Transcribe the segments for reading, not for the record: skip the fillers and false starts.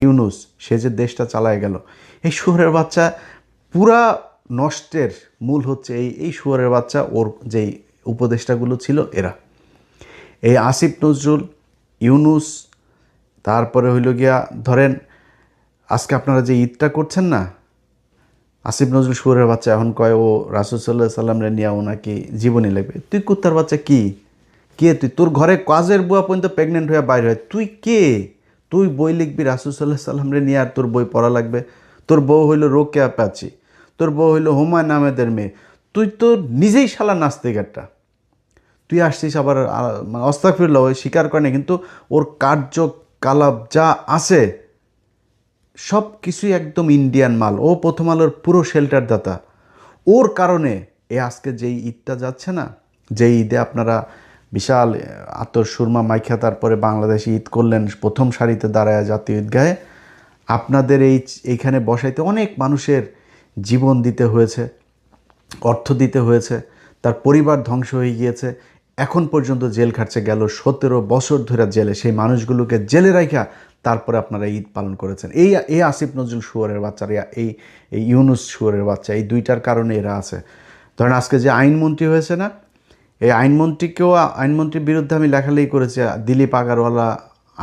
ইউনূস সে যে দেশটা চালায় গেল, এই শুয়োরের বাচ্চা পুরা নষ্টের মূল হচ্ছে এই শুয়োরের বাচ্চা, ওর যেই উপদেষ্টাগুলো ছিল এরা, এই আসিফ নজরুল, ইউনূস, তারপরে হইল গিয়া ধরেন আজকে আপনারা যে ঈদটা করছেন না, আসিফ নজরুল শুয়োরের বাচ্চা এখন কয় ও রাসূল সাল্লাল্লাহু আলাইহি সাল্লামরে নিয়ে ওনাকে জীবনী লাগবে। তুই কুত্তার বাচ্চা কি কে তুই? তোর ঘরে কাজের বুয়া পর্যন্ত প্রেগনেন্ট হয়ে বাইরে হয়, তুই কে? তুই বই লিখবি রাসূল সাল্লাল্লাহু আলাইহি সাল্লামরে নিয়ে, আর তোর বই পড়া লাগবে? তোর বউ হইল রোকেয়া প্যাচি, তোর বউ হইল হুমায়ুন আহমেদের মেয়ে, তুই তো নিজেই শালা নাস্তিক একটা। তুই আসছিস আবার মানে আস্তাগফিরুল্লাহ, ওই স্বীকার করে না, কিন্তু ওর কার্যকলাপ যা আছে সব কিছুই একদম ইন্ডিয়ান মাল। ও প্রথম আলোর পুরো শেল্টার দাতা। ওর কারণে আজকে যেই ঈদটা যাচ্ছে না, যেই ঈদে আপনারা বিশাল আতর সুরমা মাইখা তারপরে বাংলাদেশে ঈদ করলেন প্রথম সারিতে দাঁড়ায় জাতীয় ঈদগাহে, আপনাদের এইখানে বসাইতে অনেক মানুষের জীবন দিতে হয়েছে, অর্থ দিতে হয়েছে, তার পরিবার ধ্বংস হয়ে গিয়েছে, এখন পর্যন্ত জেল খাটছে, গেল 17 বছর ধরে জেলে। সেই মানুষগুলোকে জেলে রাখা তারপরে আপনারা ঈদ পালন করেছেন। এই আসিফ নজরুল শুয়োরের বাচ্চারা, এই ইউনূস শুয়োরের বাচ্চা, এই দুইটার কারণে এরা আছে। ধরেন আজকে যে আইনমন্ত্রী হয়েছে না, এই আইনমন্ত্রীর বিরুদ্ধে আমি লেখালেখি করেছি দিলীপ আগারওয়ালা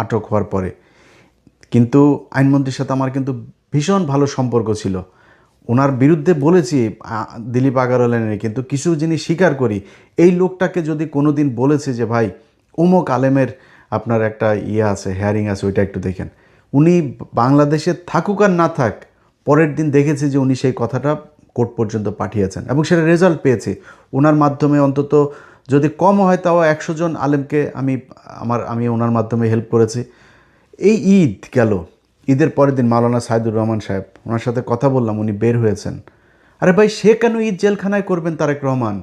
আটক হওয়ার পরে, কিন্তু আইনমন্ত্রীর সাথে আমার কিন্তু ভীষণ ভালো সম্পর্ক ছিল। ওনার বিরুদ্ধে বলেছি দিলীপ আগারওয়ালা নিয়ে, কিন্তু কিছু জিনিস স্বীকার করি। এই লোকটাকে যদি কোনো দিন বলেছে যে ভাই অমুক আলেমের আপনার একটা আছে, হেয়ারিং আছে, ওইটা একটু দেখেন, উনি বাংলাদেশে থাকুক আর না থাক, পরের দিন দেখেছি যে উনি সেই কথাটা কোর্ট পর্যন্ত পাঠিয়েছেন এবং সেটা রেজাল্ট পেয়েছে। ওনার মাধ্যমে অন্তত যদি কম হয় তাও 100 জন আলেমকে আমি ওনার মাধ্যমে হেল্প করেছি। এই ঈদ গেল, ঈদের পরের দিন মাওলানা সাইদুর রহমান সাহেব, ওনার সাথে কথা বললাম, উনি বের হয়েছেন। আরে ভাই, সে কেন ঈদ জেলখানায় করবেন? তারেক রহমান,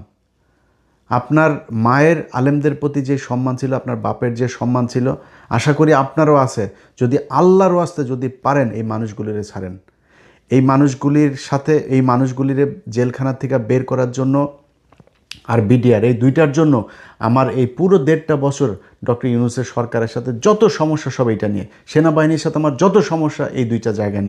আপনার মায়ের আলেমদের প্রতি যে সম্মান ছিল, আপনার বাপের যে সম্মান ছিল, আশা করি আপনারও আছে। যদি আল্লাহর ওয়াস্তে যদি পারেন এই মানুষগুলিরে ছাড়েন, এই মানুষগুলির সাথে এই মানুষগুলির জেলখানা থেকে বের করার জন্য আর বিডিআর, এই দুইটার জন্য আমার এই পুরো 1.5 বছর ডক্টর ইউনূসের সরকারের সাথে যত সমস্যা সব এইটা নিয়ে, সেনাবাহিনীর সাথে আমার যত সমস্যা এই দুইটা জায়গা নিয়ে।